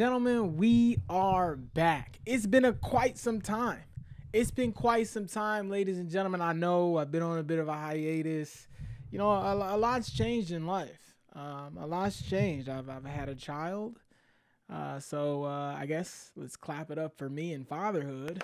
gentlemen, we are back. It's been quite some time. It's been quite some time, ladies and gentlemen. I know I've been on a bit of a hiatus. You know, a lot's changed in life. A lot's changed. I've had a child. So I guess let's clap it up for me and fatherhood.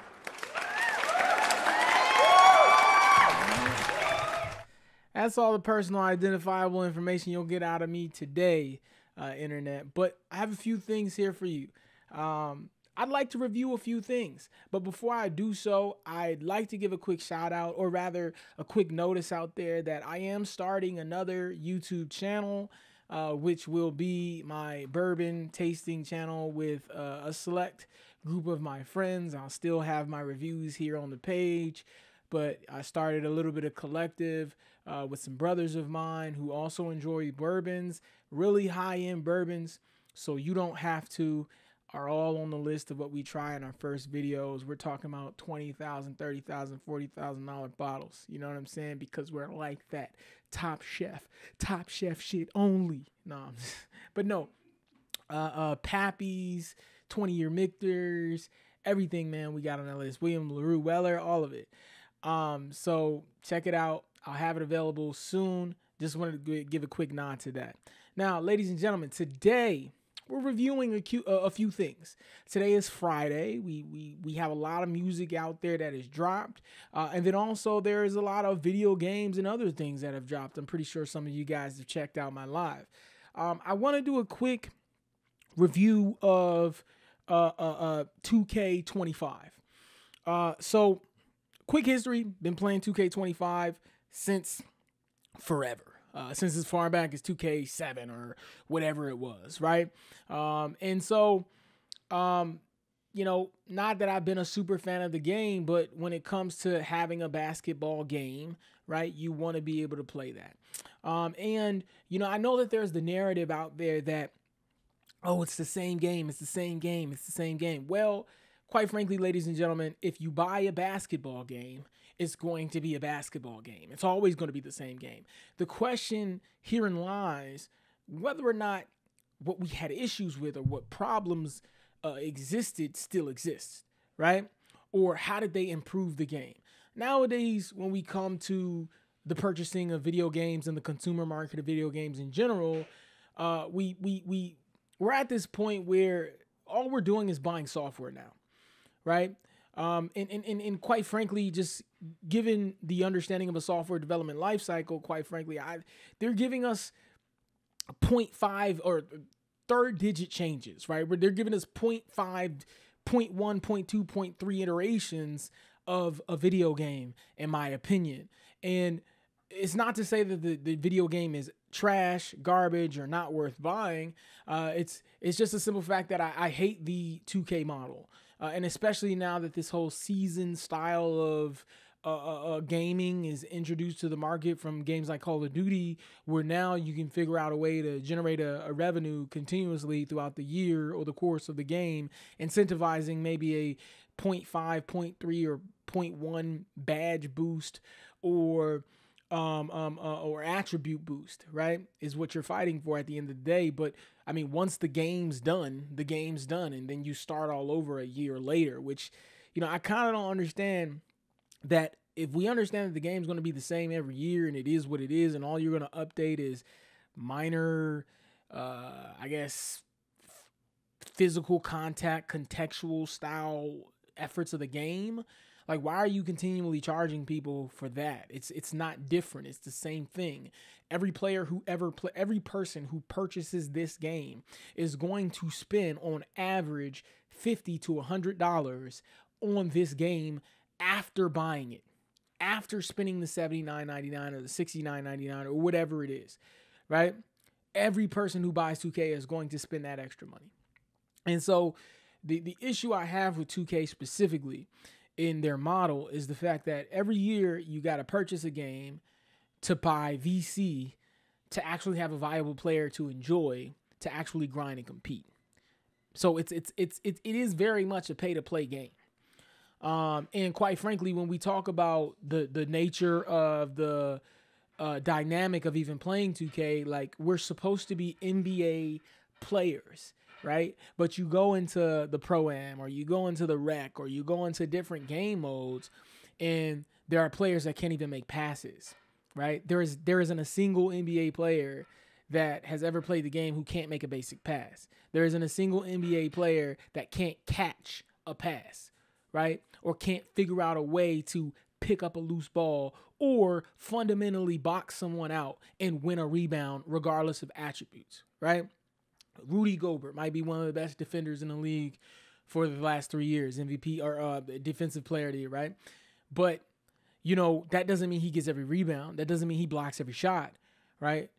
That's all the personal identifiable information you'll get out of me today, internet. But I have a few things here for you. I'd like to review a few things, but before I do so, I'd like to give a quick shout out, or rather a quick notice out there that I am starting another YouTube channel, which will be my bourbon tasting channel with a select group of my friends. I'll still have my reviews here on the page, but I started a little bit of collective with some brothers of mine who also enjoy bourbons, really high-end bourbons, so you don't have to. Are all on the list of what we try in our first videos. We're talking about $20,000, $30,000, $40,000 bottles. You know what I'm saying? Because we're like that. Top Chef shit only. No, but no. Pappy's, 20-year Michters, everything, man. We got on that list. William LaRue Weller, all of it. So check it out. I'll have it available soon. Just wanted to give a quick nod to that. Now, ladies and gentlemen, today we're reviewing a few things. Today is Friday. We have a lot of music out there that is dropped. And then also there is a lot of video games and other things that have dropped. I'm pretty sure some of you guys have checked out my live. I want to do a quick review of 2K25. So quick history, been playing 2K25 since forever. Since as far back as 2K7 or whatever it was, right? And so, you know, not that I've been a super fan of the game, but when it comes to having a basketball game, right, you want to be able to play that. And, you know, I know that there's the narrative out there that, oh, it's the same game, it's the same game, it's the same game. Well, quite frankly, ladies and gentlemen, if you buy a basketball game, it's going to be a basketball game. It's always going to be the same game. The question herein lies whether or not what we had issues with or what problems existed still exists, right? Or how did they improve the game? Nowadays, when we come to the purchasing of video games and the consumer market of video games in general, we're at this point where all we're doing is buying software now, right? And quite frankly, just given the understanding of a software development lifecycle, quite frankly, they're giving us 0.5 or third digit changes, right? Where they're giving us 0.5, 0.1, 0.2, 0.3 iterations of a video game, in my opinion. And it's not to say that the video game is trash, garbage, or not worth buying. It's just a simple fact that I hate the 2K model. And especially now that this whole season style of gaming is introduced to the market from games like Call of Duty, where now you can figure out a way to generate a revenue continuously throughout the year or the course of the game, incentivizing maybe a 0.5, 0.3, or 0.1 badge boost or attribute boost, right? Is what you're fighting for at the end of the day. But I mean, once the game's done, and then you start all over a year later, which, you know, I kind of don't understand that. If we understand that the game's going to be the same every year and it is what it is, and all you're going to update is minor, I guess, physical contact, contextual style efforts of the game, like, why are you continually charging people for that? It's not different. It's the same thing. Every person who purchases this game is going to spend on average $50 to $100 on this game after buying it, after spending the $79.99 or the $69.99 or whatever it is, right? Every person who buys 2K is going to spend that extra money. And so the issue I have with 2K specifically in their model is the fact that every year you got to purchase a game to buy VC to actually have a viable player to enjoy, to actually grind and compete. So it is very much a pay to play game. And quite frankly, when we talk about the nature of the dynamic of even playing 2K, like, we're supposed to be NBA players, right? But you go into the Pro-Am or you go into the Rec or you go into different game modes and there are players that can't even make passes, right? There isn't a single NBA player that has ever played the game who can't make a basic pass. There isn't a single NBA player that can't catch a pass, right? Or can't figure out a way to pick up a loose ball or fundamentally box someone out and win a rebound regardless of attributes, right? Rudy Gobert might be one of the best defenders in the league for the last 3 years, MVP or defensive player of the year, right? But, that doesn't mean he gets every rebound. That doesn't mean he blocks every shot, right?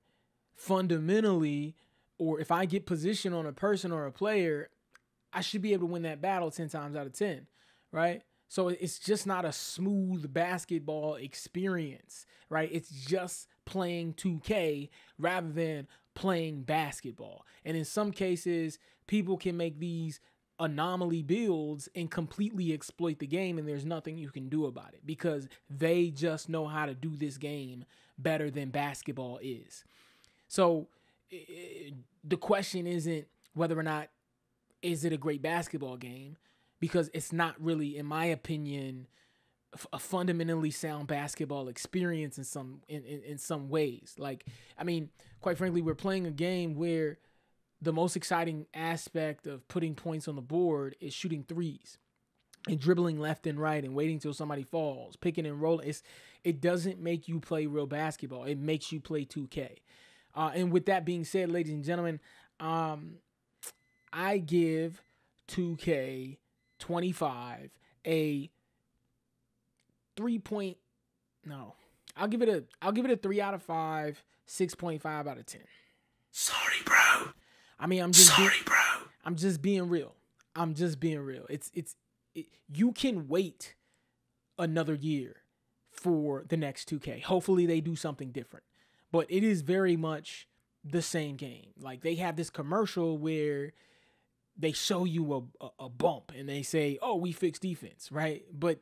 Fundamentally, or if I get position on a person or a player, I should be able to win that battle 10 times out of 10, right? So it's just not a smooth basketball experience, right? It's just playing 2K rather than playing basketball. And in some cases, people can make these anomaly builds and completely exploit the game, and there's nothing you can do about it because they just know how to do this game better than basketball is. So the question isn't whether or not is it a great basketball game, because it's not really, in my opinion, a fundamentally sound basketball experience in some ways. Like, I mean, quite frankly, we're playing a game where the most exciting aspect of putting points on the board is shooting threes and dribbling left and right and waiting till somebody falls, picking and rolling. It doesn't make you play real basketball. It makes you play 2K. And with that being said, ladies and gentlemen, I give 2K25 a 3 no. I'll give it a 3 out of 5, 6.5 out of 10. Sorry, bro. I mean, I'm just being real. You can wait another year for the next 2K. Hopefully they do something different. But it is very much the same game. Like, they have this commercial where they show you a bump and they say, oh, we fixed defense, right? But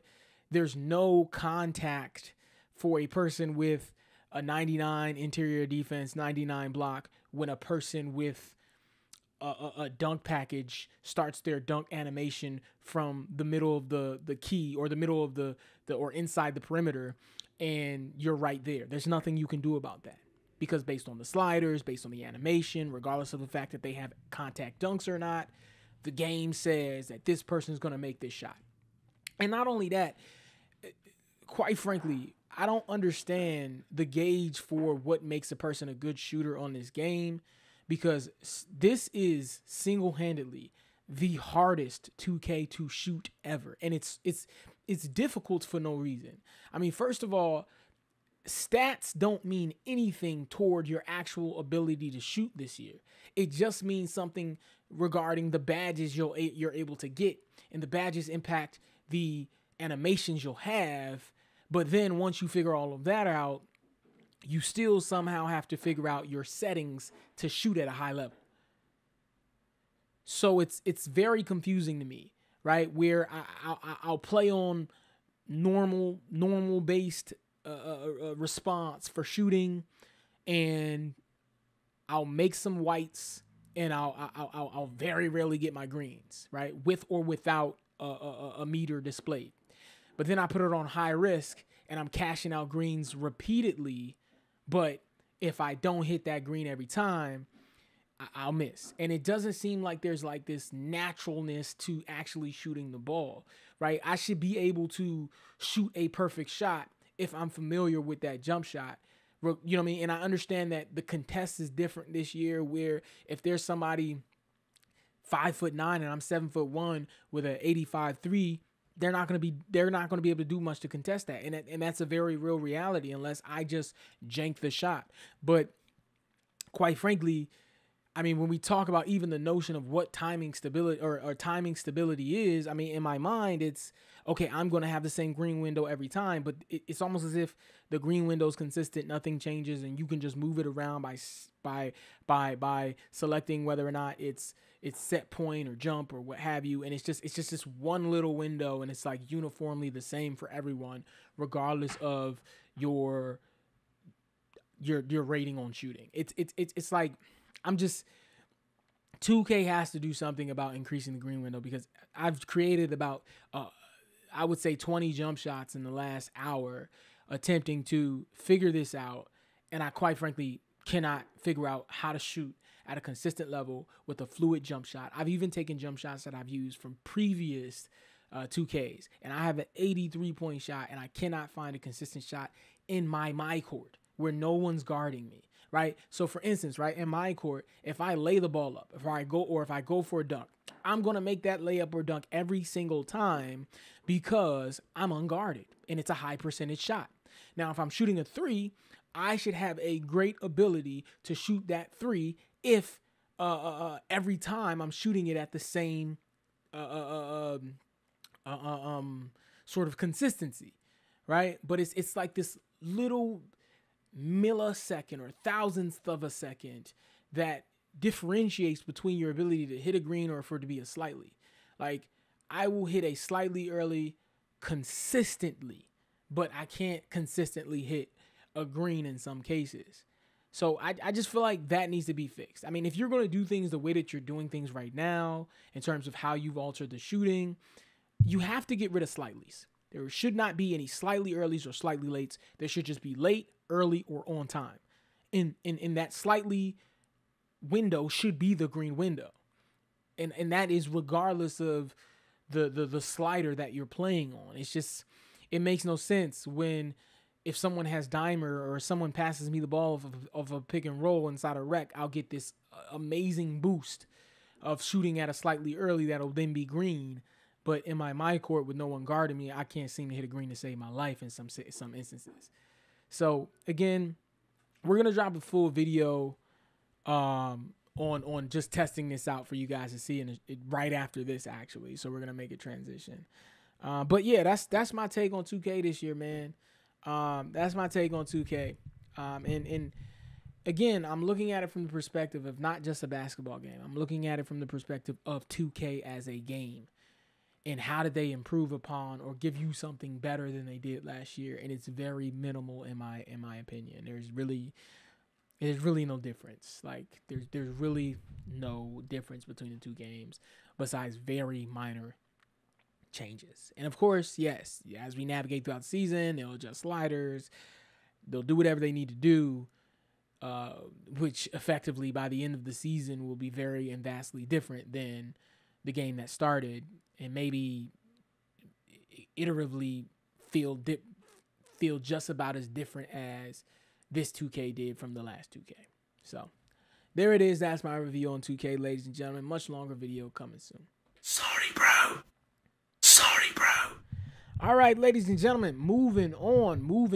there's no contact for a person with a 99 interior defense, 99 block, when a person with a dunk package starts their dunk animation from the middle of the key or the middle of the or inside the perimeter, and you're right there. There's nothing you can do about that because based on the sliders, based on the animation, regardless of the fact that they have contact dunks or not, the game says that this person is going to make this shot. And not only that, quite frankly, I don't understand the gauge for what makes a person a good shooter on this game, because this is single-handedly the hardest 2K to shoot ever. And it's difficult for no reason. I mean, first of all, stats don't mean anything toward your actual ability to shoot this year. It just means something regarding the badges you're able to get, and the badges impact the animations you'll have. But then once you figure all of that out, you still somehow have to figure out your settings to shoot at a high level. So it's very confusing to me, right? Where I'll play on normal based response for shooting, and I'll make some whites, and I'll very rarely get my greens, right? With or without a meter displayed. But then I put it on high risk, and I'm cashing out greens repeatedly. But if I don't hit that green every time, I'll miss. And it doesn't seem like there's like this naturalness to actually shooting the ball, right? I should be able to shoot a perfect shot if I'm familiar with that jump shot. You know what I mean? And I understand that the contest is different this year, where if there's somebody 5'9" and I'm 7'1" with an 85-3, they're not going to be able to do much to contest that. And that's a very real reality unless I just jank the shot. But quite frankly, I mean, when we talk about even the notion of what timing stability or timing stability is, I mean, in my mind, it's okay, I'm going to have the same green window every time, but it's almost as if the green window is consistent, nothing changes, and you can just move it around by selecting whether or not it's set point or jump or what have you. And it's just this one little window, and it's like uniformly the same for everyone, regardless of your rating on shooting. It's like, 2K has to do something about increasing the green window, because I've created about, I would say 20 jump shots in the last hour attempting to figure this out. And I quite frankly cannot figure out how to shoot at a consistent level with a fluid jump shot. I've even taken jump shots that I've used from previous 2Ks, and I have an 83-point shot, and I cannot find a consistent shot in my court where no one's guarding me, right? So for instance, right, in my court, if I lay the ball up, if I go for a dunk, I'm going to make that layup or dunk every single time because I'm unguarded and it's a high percentage shot. Now, if I'm shooting a 3, I should have a great ability to shoot that 3 if every time I'm shooting it at the same sort of consistency, right? But it's like this little millisecond or thousandth of a second that differentiates between your ability to hit a green or for it to be a slightly. Like, I will hit a slightly early consistently, but I can't consistently hit a green in some cases. So I just feel like that needs to be fixed. I mean, if you're going to do things the way that you're doing things right now, in terms of how you've altered the shooting, you have to get rid of slightlies. There should not be any slightly earlys or slightly lates. There should just be late, early, or on time. In that slightly window should be the green window. And that is regardless of the slider that you're playing on. It's just, it makes no sense when, if someone has dimer or someone passes me the ball of a pick and roll inside a rec, I'll get this amazing boost of shooting at a slightly early that'll then be green. But in my court with no one guarding me, I can't seem to hit a green to save my life in some instances. So again, we're gonna drop a full video on just testing this out for you guys to see, and right after this actually. So we're gonna make a transition. But yeah, that's my take on 2K this year, man. That's my take on 2K. And again, I'm looking at it from the perspective of not just a basketball game. I'm looking at it from the perspective of 2K as a game. And how did they improve upon or give you something better than they did last year? And it's very minimal in my opinion. There's really no difference. Like there's really no difference between the two games besides very minor changes. And of course, yes, as we navigate throughout the season, they'll adjust sliders, they'll do whatever they need to do, which effectively by the end of the season will be very and vastly different than the game that started, and maybe iteratively feel just about as different as this 2K did from the last 2K. So there it is. That's my review on 2K, ladies and gentlemen. Much longer video coming soon. Sorry, bro. Sorry, bro. All right, ladies and gentlemen, moving on. What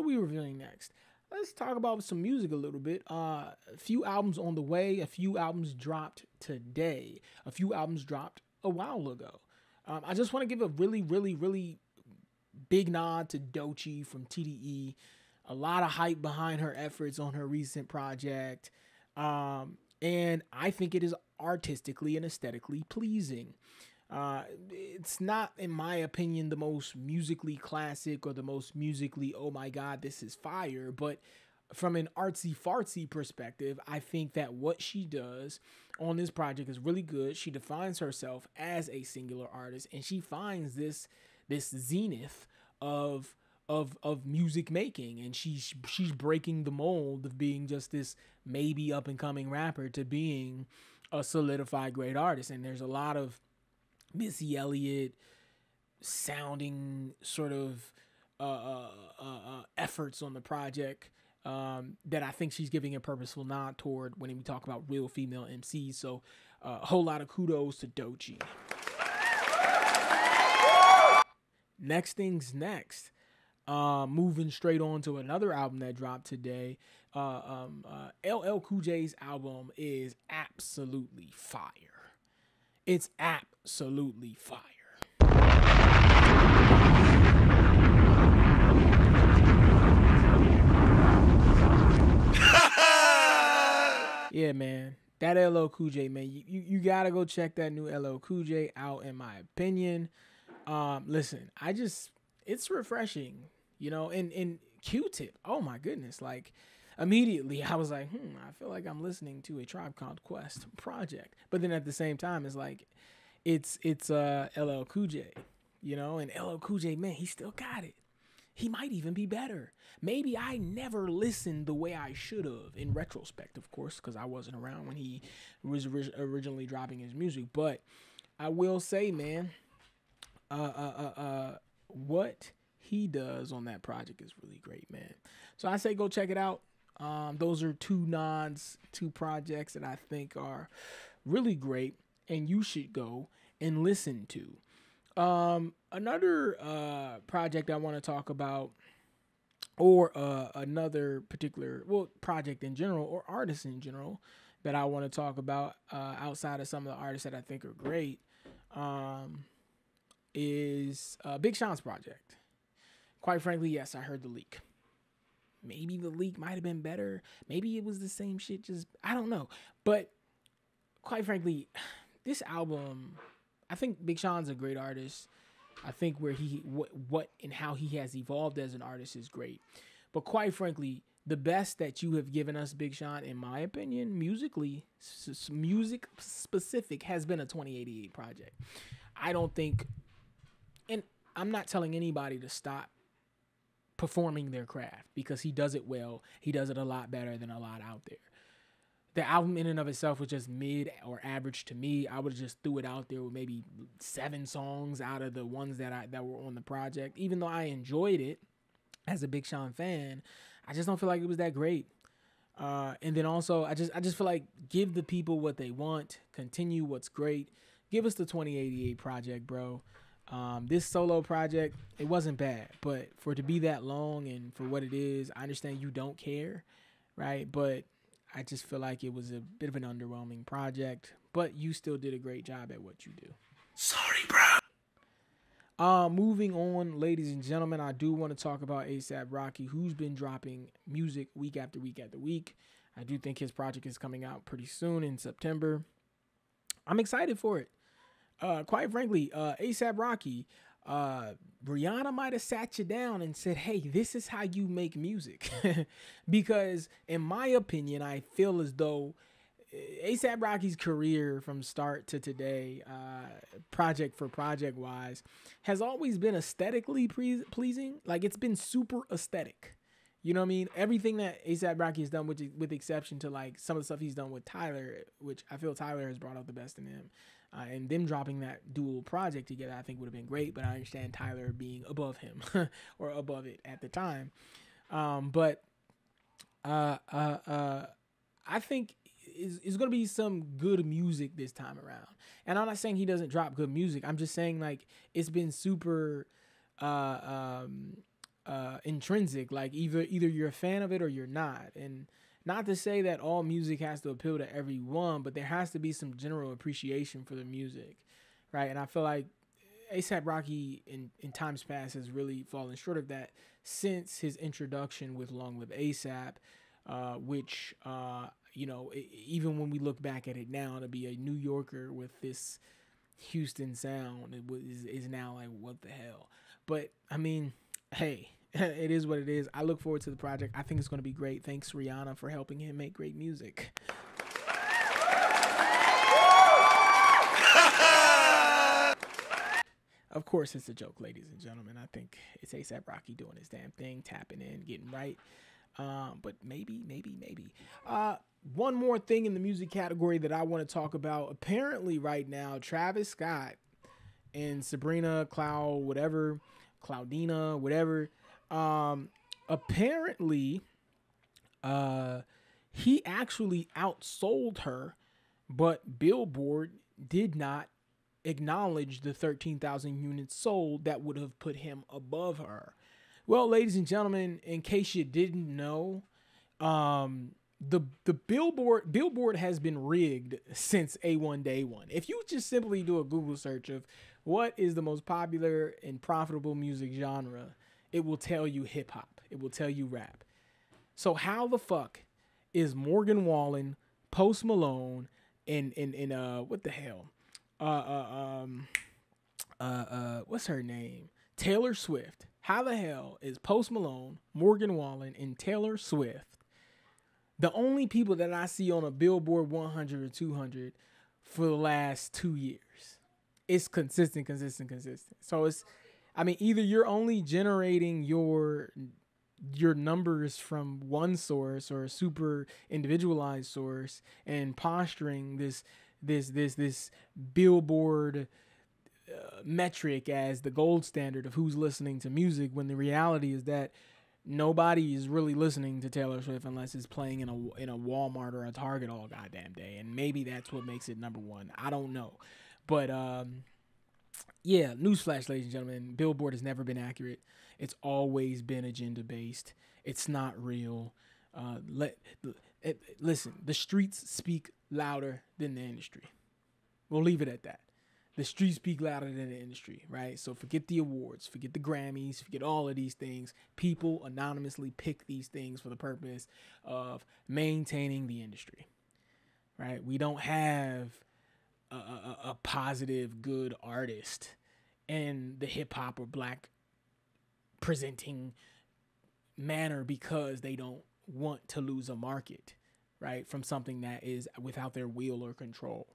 are we reviewing next? Let's talk about some music a little bit. A few albums on the way. A few albums dropped today. A few albums dropped a while ago. I just want to give a really, really, really big nod to Doechii from TDE. A lot of hype behind her efforts on her recent project. And I think it is artistically and aesthetically pleasing. It's not, in my opinion, the most musically classic or the most musically, oh my God, this is fire. But from an artsy-fartsy perspective, I think that what she does on this project is really good. She defines herself as a singular artist, and she finds this zenith of music making, and she's breaking the mold of being just this maybe up and coming rapper to being a solidified great artist. And there's a lot of Missy Elliott sounding sort of efforts on the project that I think she's giving a purposeful nod toward when we talk about real female MCs. So a whole lot of kudos to Doechii. Next things next. Moving straight on to another album that dropped today. LL Cool J's album is absolutely fire. It's absolutely fire. Yeah, man. That LL Cool J, man. You gotta go check that new LL Cool J out, in my opinion. Listen, it's refreshing, you know, and Q-Tip. Oh my goodness. Like, immediately I was like, I feel like I'm listening to a Tribe Called Quest project. But then at the same time, it's like, it's LL Cool J, you know, and LL Cool J, man, he still got it. He might even be better. Maybe I never listened the way I should have, in retrospect, of course, because I wasn't around when he was originally dropping his music. But I will say, man, what he does on that project is really great, man. So I say go check it out. Those are two projects that I think are really great, and you should go and listen to. Another project I want to talk about, or another particular, project in general, or artist in general, that I want to talk about outside of some of the artists that I think are great, is Big Sean's project. Quite frankly, yes, I heard the leak. Maybe the leak might have been better. Maybe it was the same shit, just, I don't know. But quite frankly, this album, I think Big Sean's a great artist. I think where what and how he has evolved as an artist is great. But quite frankly, the best that you have given us, Big Sean, in my opinion, musically, music specific, has been a 2088 project. I don't think, and I'm not telling anybody to stop performing their craft, because he does it well. He does it a lot better than a lot out there. The album in and of itself was just mid or average to me. I would have just threw it out there with maybe 7 songs out of the ones that were on the project. Even though I enjoyed it as a Big Sean fan, I just don't feel like it was that great. And then also, I just feel like, give the people what they want. Continue what's great. Give us the 2088 project, bro. This solo project, it wasn't bad, but for it to be that long and for what it is, I understand you don't care, right? But I just feel like it was a bit of an underwhelming project, but you still did a great job at what you do. Sorry, bro. Moving on, ladies and gentlemen, I do want to talk about A$AP Rocky, who's been dropping music week after week after week. I do think his project is coming out pretty soon in September. I'm excited for it. Quite frankly, A$AP Rocky, Rihanna might have sat you down and said, hey, this is how you make music. Because in my opinion, I feel as though A$AP Rocky's career from start to today, project for project wise, has always been aesthetically pleasing. Like, it's been super aesthetic. You know what I mean? Everything that A$AP Rocky has done, with the exception to like some of the stuff he's done with Tyler, which I feel Tyler has brought out the best in him. And them dropping that dual project together, I think would have been great. But I understand Tyler being above him or above it at the time. But I think it's going to be some good music this time around. And I'm not saying he doesn't drop good music. I'm just saying, like, it's been super intrinsic. Like, either you're a fan of it or you're not. And not to say that all music has to appeal to everyone, but there has to be some general appreciation for the music, right? And I feel like A$AP Rocky in times past has really fallen short of that since his introduction with Long Live A$AP, which, you know, even when we look back at it now, to be a New Yorker with this Houston sound is now like, what the hell? But, I mean, hey, it is what it is. I look forward to the project. I think it's going to be great. Thanks, Rihanna, for helping him make great music. Of course, it's a joke, ladies and gentlemen. I think it's A$AP Rocky doing his damn thing, tapping in, getting right. But maybe. One more thing in the music category that I want to talk about. Apparently, right now, Travis Scott and Sabrina Claudina, whatever. Apparently, he actually outsold her, but Billboard did not acknowledge the 13,000 units sold that would have put him above her. Well, ladies and gentlemen, in case you didn't know, the Billboard has been rigged since A1 Day One. If you just simply do a Google search of what is the most popular and profitable music genre, it will tell you hip hop. It will tell you rap. So how the fuck is Morgan Wallen, Post Malone, and what the hell? What's her name? Taylor Swift. How the hell is Post Malone, Morgan Wallen, and Taylor Swift The only people that I see on a Billboard 100 or 200 for the last 2 years. It's consistent. So it's, I mean, either you're only generating your numbers from one source or a super individualized source and posturing this Billboard metric as the gold standard of who's listening to music, when the reality is that nobody is really listening to Taylor Swift unless it's playing in a Walmart or a Target all goddamn day. And maybe that's what makes it number one. I don't know. But yeah, newsflash, ladies and gentlemen, Billboard has never been accurate. It's always been agenda-based. It's not real. Listen, the streets speak louder than the industry. We'll leave it at that. The streets speak louder than the industry, right? So forget the awards, forget the Grammys, forget all of these things. People anonymously pick these things for the purpose of maintaining the industry, right? We don't have a positive, good artist in the hip hop or black presenting manner because they don't want to lose a market, right? From something that is without their will or control.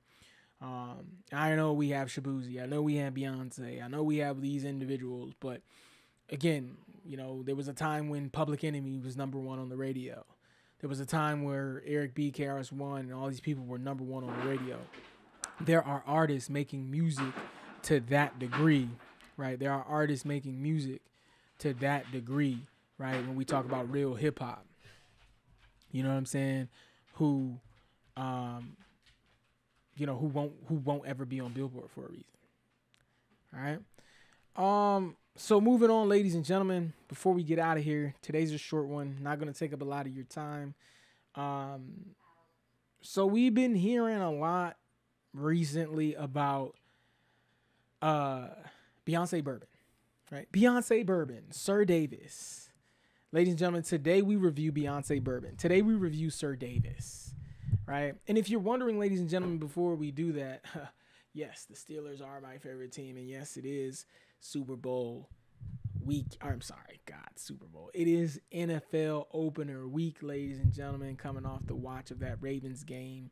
I know we have Shabuzi. I know we have Beyonce. I know we have these individuals, but again, you know, there was a time when Public Enemy was number one on the radio. There was a time where Eric B, KRS-One, and all these people were number one on the radio. There are artists making music to that degree, right? There are artists making music to that degree, right? When we talk about real hip hop, you know what I'm saying? Who won't ever be on Billboard for a reason. All right. So moving on, ladies and gentlemen, before we get out of here, today's a short one. Not going to take up a lot of your time. So we've been hearing a lot recently about Beyonce Bourbon, right? Beyonce Bourbon, Sir Davis. Ladies and gentlemen, today we review Beyonce Bourbon. Today we review Sir Davis, right? And if you're wondering, ladies and gentlemen, before we do that, yes, the Steelers are my favorite team, and yes, it is Super Bowl week. Super Bowl. It is NFL opener week, ladies and gentlemen, coming off the watch of that Ravens game.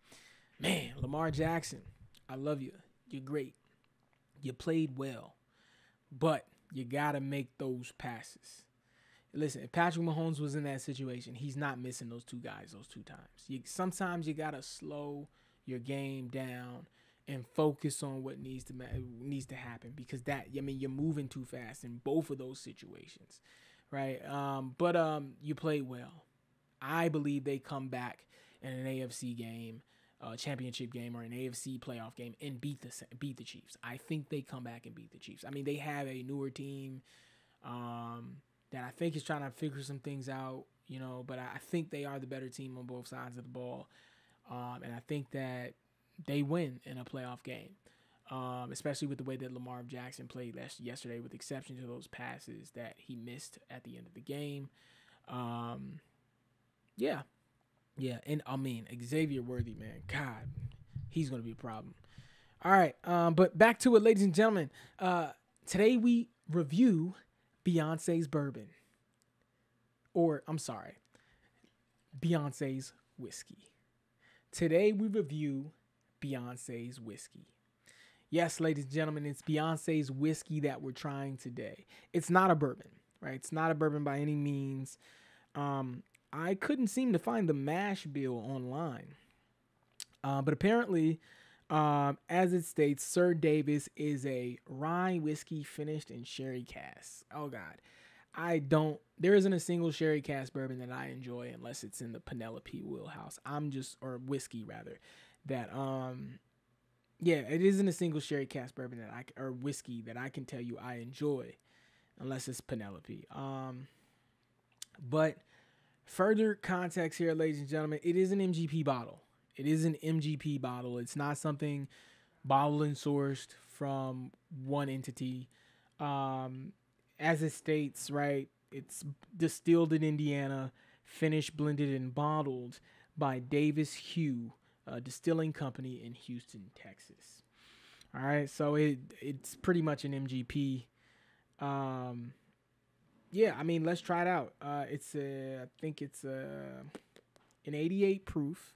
Man, Lamar Jackson, I love you. You're great. You played well, but you got to make those passes. Listen, if Patrick Mahomes was in that situation, he's not missing those two guys those two times. Sometimes you got to slow your game down and focus on what needs to happen, because you're moving too fast in both of those situations, right? But you played well. I believe they come back in an AFC game, championship game, or an AFC playoff game and beat the Chiefs. I think they come back and beat the Chiefs. I mean, they have a newer team that I think is trying to figure some things out, you know, but I think they are the better team on both sides of the ball. And I think that they win in a playoff game, especially with the way that Lamar Jackson played yesterday, with exception to those passes that he missed at the end of the game. Yeah. And I mean, Xavier Worthy, man, God, he's going to be a problem. All right. But back to it, ladies and gentlemen. Today we review Beyonce's bourbon. Or, I'm sorry, Beyonce's whiskey. Today we review Beyonce's whiskey. Yes, ladies and gentlemen, it's Beyonce's whiskey that we're trying today. It's not a bourbon, right? It's not a bourbon by any means. I couldn't seem to find the mash bill online. But apparently, as it states, Sir Davis is a rye whiskey finished in sherry casks. Oh, God. There isn't a single sherry cask bourbon that I enjoy unless it's in the Penelope wheelhouse. Or whiskey rather, that, it isn't a single sherry cask bourbon or whiskey that I can tell you I enjoy unless it's Penelope. But further context here, ladies and gentlemen, it is an MGP bottle. It is an MGP bottle. It's not something bottled and sourced from one entity. As it states, right, it's distilled in Indiana, finished, blended, and bottled by Davis Hugh Distilling Company in Houston, Texas. All right, so it's pretty much an MGP. Yeah, I mean, let's try it out. I think it's an 88 proof.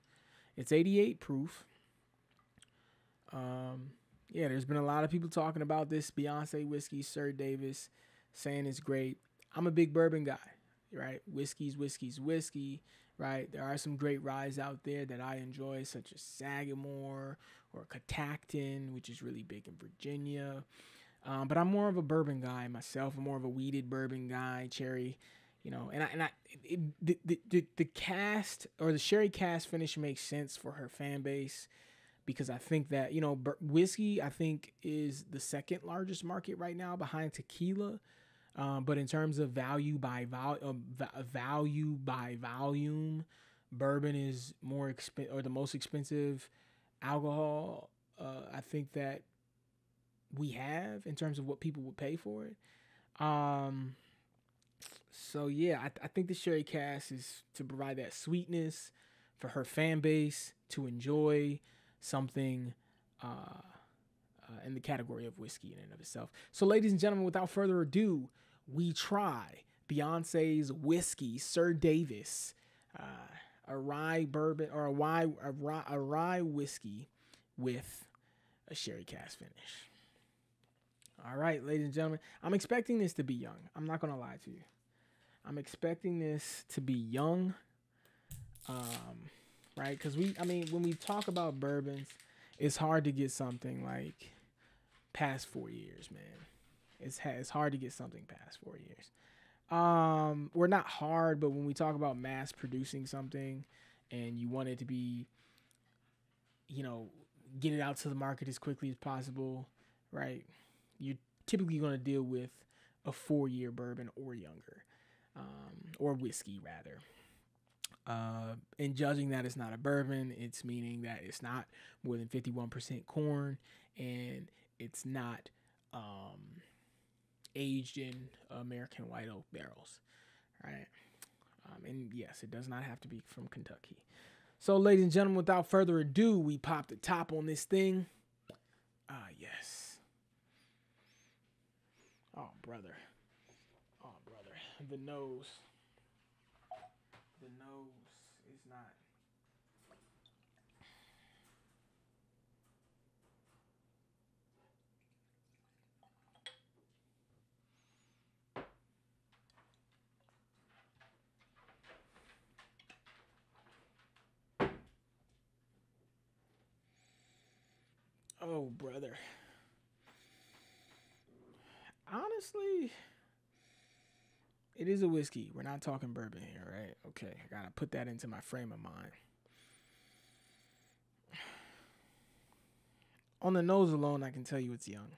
It's 88 proof. Yeah, there's been a lot of people talking about this Beyonce whiskey, Sir Davis, saying it's great. I'm a big bourbon guy, right? Whiskey, right? There are some great ryes out there that I enjoy, such as Sagamore or Catacton, which is really big in Virginia. But I'm more of a bourbon guy myself. I'm more of a weeded bourbon guy, cherry, the cast or the sherry cast finish makes sense for her fan base. Because I think that, whiskey, I think, is the second largest market right now behind tequila. But in terms of value by volume, bourbon is more expensive or the most expensive alcohol. I think that we have in terms of what people would pay for it. So yeah, I think the sherry cask is to provide that sweetness for her fan base to enjoy something in the category of whiskey in and of itself. So ladies and gentlemen, without further ado, we try Beyonce's whiskey, Sir Davis, a rye bourbon or a rye whiskey with a sherry cask finish. All right, ladies and gentlemen, I'm expecting this to be young. I'm not going to lie to you. I'm expecting this to be young. Right? Because when we talk about bourbons, it's hard to get something like past 4 years, man. It's hard to get something past 4 years. We're not hard, but when we talk about mass producing something and you want it to be, get it out to the market as quickly as possible, right? You're typically going to deal with a 4-year bourbon or younger, or whiskey rather. And judging that it's not a bourbon, it's meaning that it's not more than 51% corn and it's not aged in American white oak barrels, right? And yes, it does not have to be from Kentucky. So, ladies and gentlemen, without further ado, we pop the top on this thing. Yes. Oh, brother. The nose is not. Oh, brother. Honestly, it is a whiskey. We're not talking bourbon here, right? Okay, I gotta put that into my frame of mind. On the nose alone, I can tell you it's young.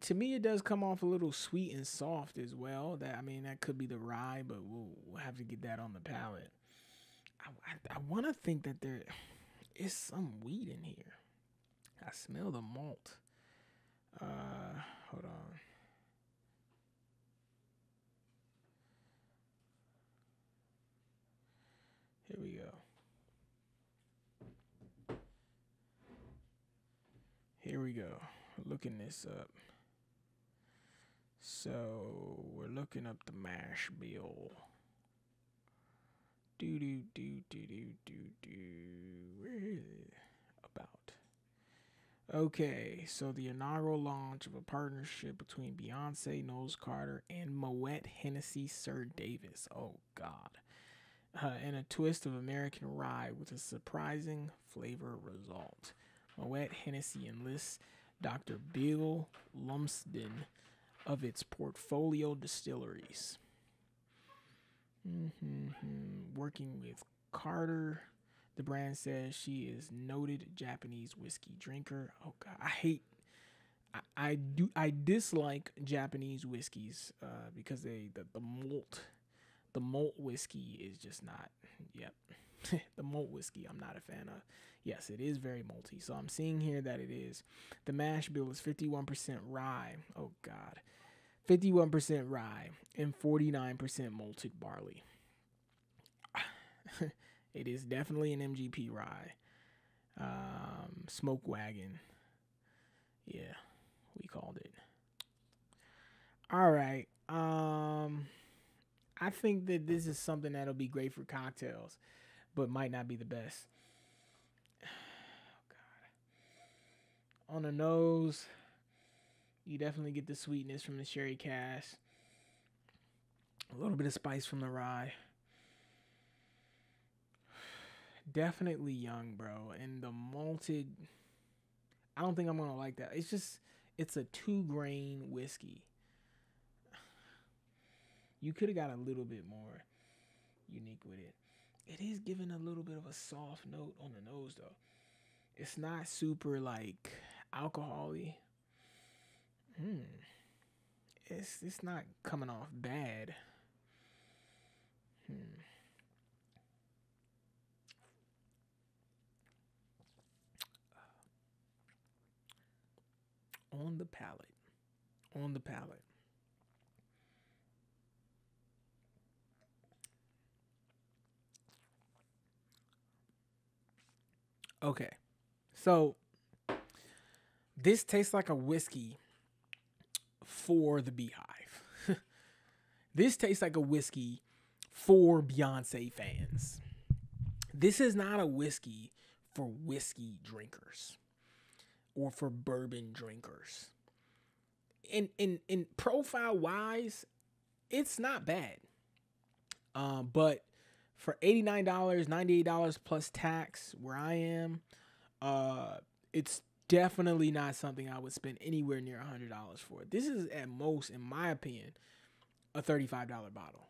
To me, it does come off a little sweet and soft as well. That could be the rye, but we'll have to get that on the palate. I want to think that there is some wheat in here. I smell the malt. Hold on. Here we go. We're looking this up. So we're looking up the mash bill. Where is it? About. Okay, so the inaugural launch of a partnership between Beyonce, Knowles Carter, and Moet Hennessy Sir Davis. Oh, God. And a twist of American rye with a surprising flavor result. Moet Hennessy enlists Dr. Bill Lumsden of its portfolio distilleries. Working with Carter, the brand says she is noted Japanese whiskey drinker. Oh God, I dislike Japanese whiskeys because the malt whiskey is just not. Yep, the malt whiskey I'm not a fan of. Yes, it is very malty. So I'm seeing here that it is. The mash bill is 51% rye. Oh God. 51% rye and 49% malted barley. It is definitely an MGP rye. Smoke Wagon. Yeah, we called it. All right. I I think that this is something that'll be great for cocktails, but might not be the best. On the nose, you definitely get the sweetness from the sherry cask. A little bit of spice from the rye. Definitely young, bro. And the malted, I don't think I'm going to like that. It's a 2-grain whiskey. You could have got a little bit more unique with it. It is giving a little bit of a soft note on the nose, though. It's not super, like, alcohol-y. It's not coming off bad. On the palate. Okay. So, this tastes like a whiskey for the Beehive. This tastes like a whiskey for Beyonce fans. This is not a whiskey for whiskey drinkers or for bourbon drinkers. In profile wise, it's not bad. But for $89, $98 plus tax where I am, it's definitely not something I would spend anywhere near $100 for. This is at most, in my opinion, a $35 bottle.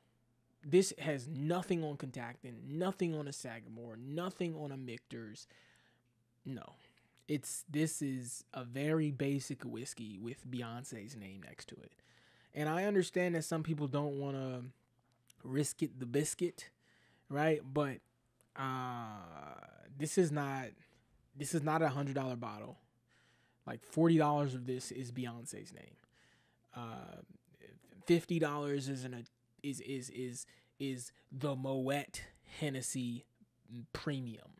This has nothing on Contactin, nothing on a Sagamore, nothing on a Michter's. No. This is a very basic whiskey with Beyonce's name next to it. And I understand that some people don't want to risk it the biscuit, right? But this is not a $100 bottle. Like $40 of this is Beyonce's name. $50 is the Moet Hennessy premium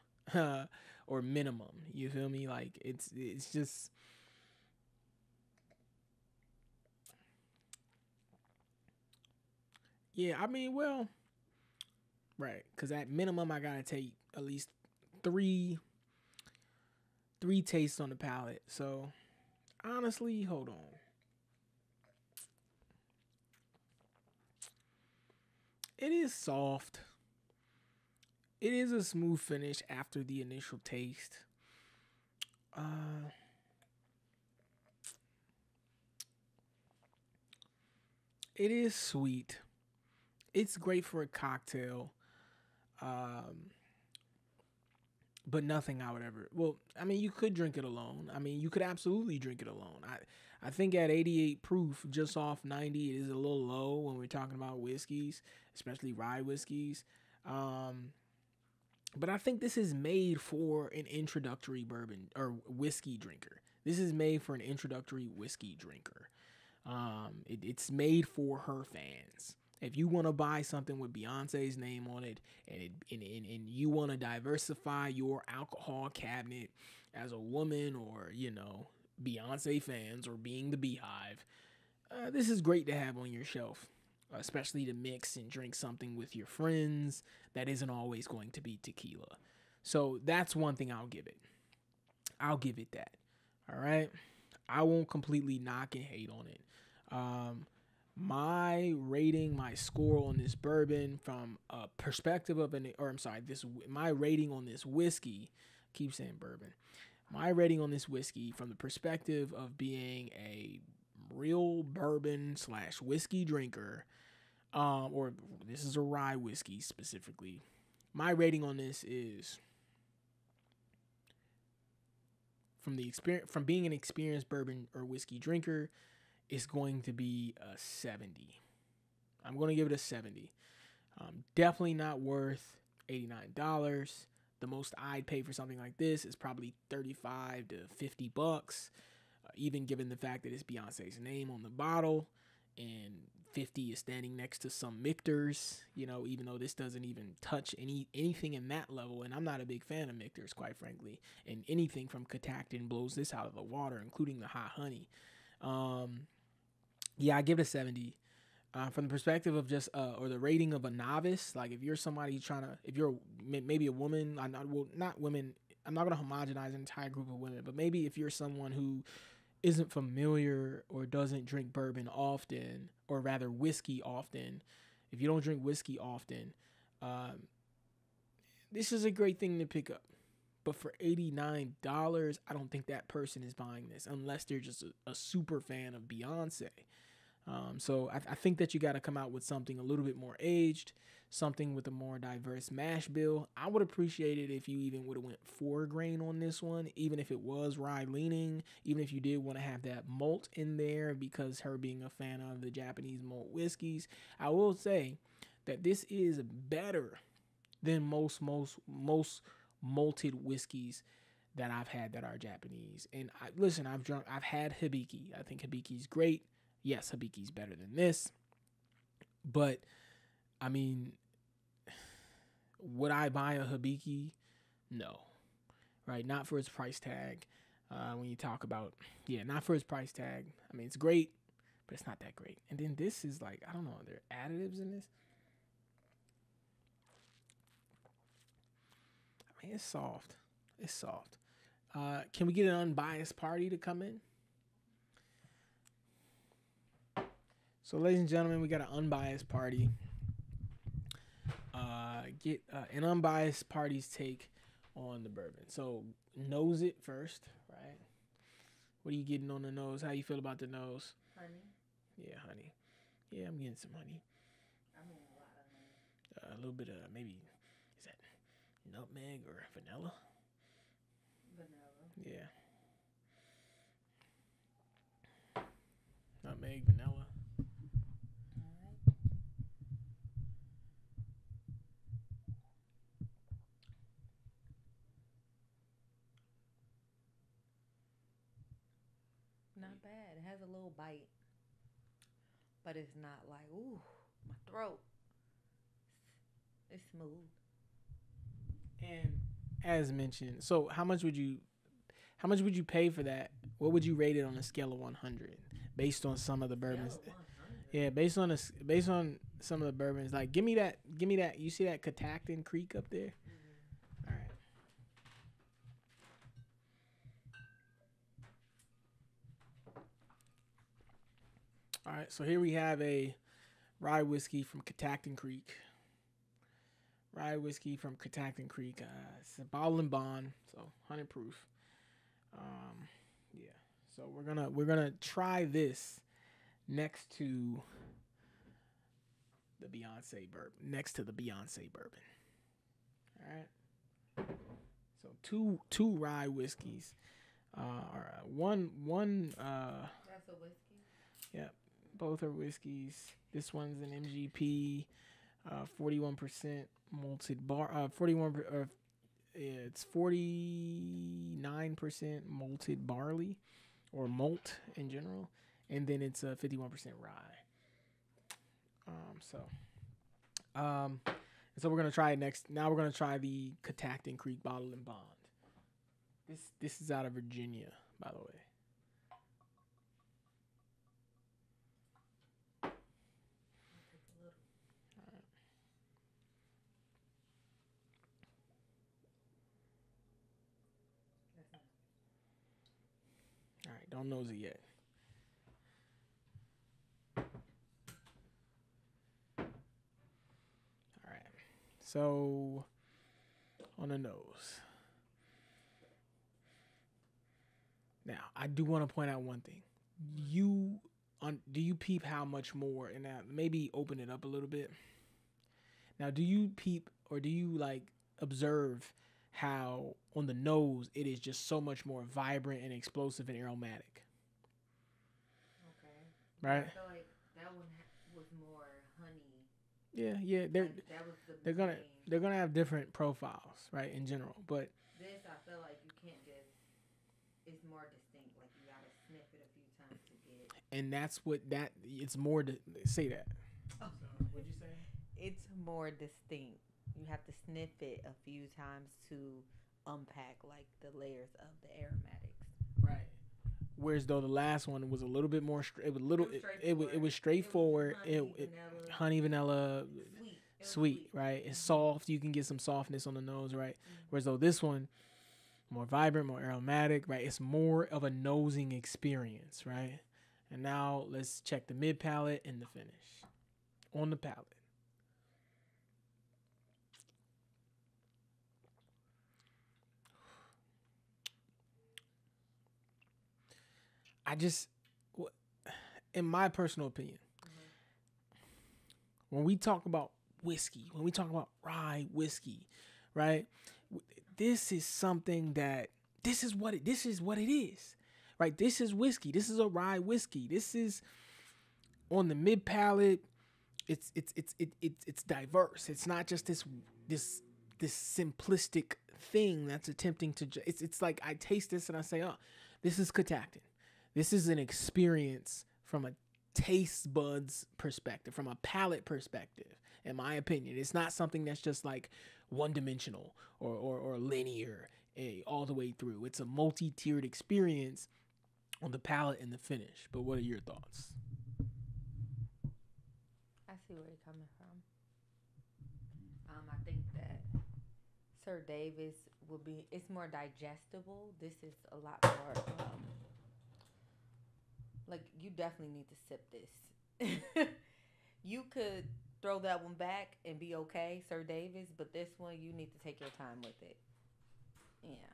or minimum. You feel me? Like it's just. Yeah, I mean, well, right, because at minimum I gotta take at least three tastes on the palate. So honestly, hold on. It is soft. It is a smooth finish after the initial taste. It is sweet. It's great for a cocktail. But nothing I would ever. Well, I mean, you could drink it alone. I mean, you could absolutely drink it alone. I think at 88 proof, just off 90, it is a little low when we're talking about whiskeys, especially rye whiskeys. But I think this is made for an introductory bourbon or whiskey drinker. This is made for an introductory whiskey drinker. It's made for her fans. If you want to buy something with Beyonce's name on it, and you want to diversify your alcohol cabinet as a woman, or Beyonce fans, or being the Beehive, this is great to have on your shelf, especially to mix and drink something with your friends that isn't always going to be tequila. So that's one thing I'll give it. I'll give it that. All right, I won't completely knock and hate on it. My rating, my score on this bourbon from a perspective of my rating on this whiskey, keep saying bourbon. My rating on this whiskey from the perspective of being a real bourbon / whiskey drinker, or this is a rye whiskey specifically. My rating on this is from being an experienced bourbon or whiskey drinker, it's going to be a 70. I'm going to give it a 70. Definitely not worth $89. The most I'd pay for something like this is probably $35 to $50, even given the fact that it's Beyonce's name on the bottle, and 50 is standing next to some Michter's, even though this doesn't even touch anything in that level. And I'm not a big fan of Michter's, quite frankly. And anything from Contactin blows this out of the water, including the hot honey. Yeah, I give it a 70. from the perspective of just or the rating of a novice, like if you're somebody if you're maybe a woman, not women. I'm not gonna homogenize an entire group of women, but maybe if you're someone who isn't familiar or doesn't drink bourbon often, or rather whiskey often, if you don't drink whiskey often, this is a great thing to pick up. But for $89, I don't think that person is buying this unless they're just a super fan of Beyonce. So I think that you got to come out with something a little bit more aged, something with a more diverse mash bill. I would appreciate it if you even would have went 4 grain on this one, even if it was rye leaning, even if you did want to have that malt in there, because her being a fan of the Japanese malt whiskeys. I will say that this is better than most malted whiskeys that I've had that are Japanese. And I've had Hibiki. I think Hibiki's great. Yes, Hibiki's better than this. But, I mean, would I buy a Hibiki? No. Right? Not for its price tag. When you talk about, not for its price tag. I mean, it's great, but it's not that great. And then this is like, I don't know, are there additives in this? I mean, it's soft. It's soft. Can we get an unbiased party to come in? So, ladies and gentlemen, we got an unbiased party. Get an unbiased party's take on the bourbon. So, nose it first, right? What are you getting on the nose? How you feel about the nose? Honey. Yeah, honey. Yeah, I'm getting some honey. I'm getting a lot of honey. A little bit of maybe, is that nutmeg or vanilla? Vanilla. Yeah. Nutmeg, vanilla. Not bad. It has a little bite, but it's not like, ooh, my throat. It's smooth. And as mentioned, so how much would you pay for that? What would you rate it on a scale of 100 based on some of the bourbons? Yeah, based on some of the bourbons. Like, give me that. You see that Catactin Creek up there? Mm-hmm. All right. All right, so here we have a rye whiskey from Catactin Creek. Rye whiskey from Catactin Creek. It's a bottle and bond, so 100 proof. Yeah. So we're gonna try this next to the Beyonce bourbon. All right. So two rye whiskeys. One. That's a whiskey. Yeah. Both are whiskeys. This one's an MGP, 41% malted bar. It's 49% malted barley, or malt in general, and then it's 51% rye. So we're gonna try it next. Now we're gonna try the Catactin Creek Bottle and Bond. This is out of Virginia, by the way. All right, don't nose it yet. All right, so on the nose. Now, I do want to point out one thing. Do you peep how much more, and maybe open it up a little bit. Now, do you peep or do you observe how on the nose it is just so much more vibrant and explosive and aromatic? Okay. Right? I feel like that one was more honey. Yeah. They're gonna have different profiles, right, in general. But this, I feel like you can't just. It's more distinct. Like you gotta sniff it a few times to get it. And it's more to say that. Oh. So, what'd you say? It's more distinct. You have to sniff it a few times to unpack like the layers of the aromatics. Right. Whereas though the last one was a little bit more, it was little, it was straightforward. straightforward. It was honey, vanilla, Honey vanilla, sweet. It was sweet, right? It's soft. You can get some softness on the nose, right? Whereas though this one, more vibrant, more aromatic, right? It's more of a nosing experience, right? And now let's check the mid palate and the finish on the palate. In my personal opinion, when we talk about whiskey, when we talk about rye whiskey, right? This is something that this is what it is, right? This is whiskey. This is a rye whiskey. This is on the mid palate. It's diverse. It's not just this simplistic thing that's attempting to. It's like I taste this and I say, oh, this is Catactin. This is an experience from a taste buds perspective, from a palate perspective, in my opinion. It's not something that's just like one dimensional or linear all the way through. It's a multi-tiered experience on the palate and the finish. But what are your thoughts? I see where you're coming from. I think that Sir Davis will be, it's more digestible. This is a lot more, like, you definitely need to sip this. You could throw that one back and be okay, Sir Davis, but this one, you need to take your time with it. Yeah.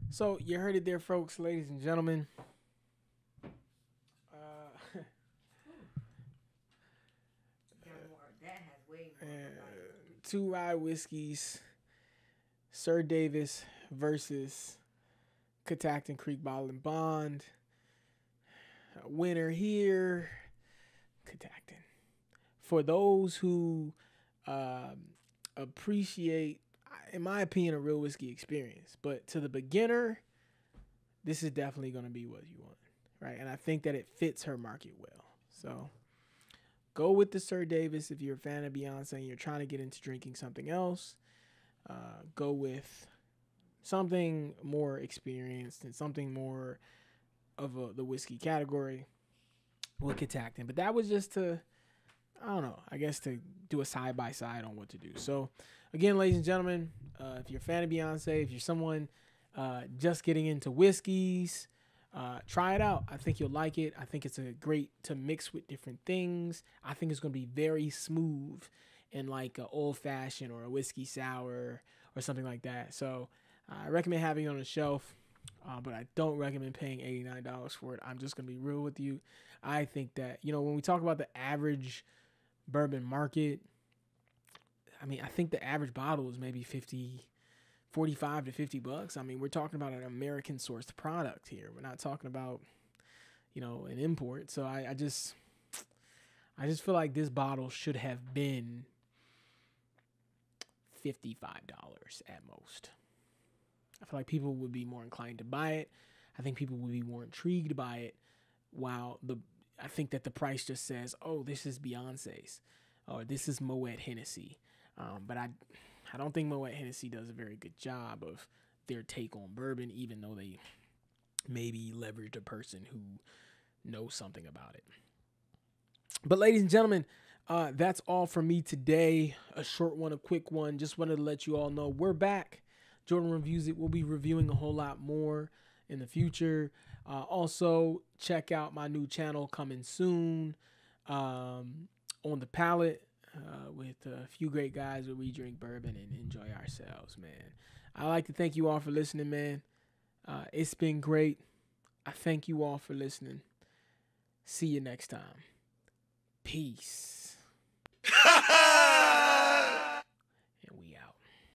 So you heard it there, folks, ladies and gentlemen. That has way more. Two rye whiskeys, Sir Davis versus Catactin Creek Bottle and Bond. A winner here, Catactin. For those who appreciate, in my opinion, a real whiskey experience, but to the beginner, this is definitely going to be what you want, right? And I think that it fits her market well. So go with the Sir Davis if you're a fan of Beyonce and you're trying to get into drinking something else. Go with something more experienced and something more of the whiskey category with Catactin. But that was just to, I don't know, I guess to do a side-by-side on what to do. So, again, ladies and gentlemen, if you're a fan of Beyonce, if you're someone just getting into whiskeys, try it out. I think you'll like it. I think it's a great to mix with different things. I think it's going to be very smooth in like an old-fashioned or a whiskey sour or something like that. So I recommend having it on the shelf, but I don't recommend paying $89 for it. I'm just going to be real with you. I think that, when we talk about the average bourbon market, I mean, I think the average bottle is maybe $45 to $50. I mean, we're talking about an American sourced product here. We're not talking about, an import. So I just feel like this bottle should have been $55 at most. I feel like people would be more inclined to buy it. I think people would be more intrigued by it. While I think that the price just says, oh, this is Beyonce's, or this is Moet Hennessy. But I don't think Moet Hennessy does a very good job of their take on bourbon, even though they maybe leveraged a person who knows something about it. But ladies and gentlemen, that's all from me today. A short one, a quick one. Just wanted to let you all know we're back. Jordan Reviews It. We'll be reviewing a whole lot more in the future. Also, check out my new channel coming soon on the palate with a few great guys where we drink bourbon and enjoy ourselves, man. I'd like to thank you all for listening, man. It's been great. I thank you all for listening. See you next time. Peace.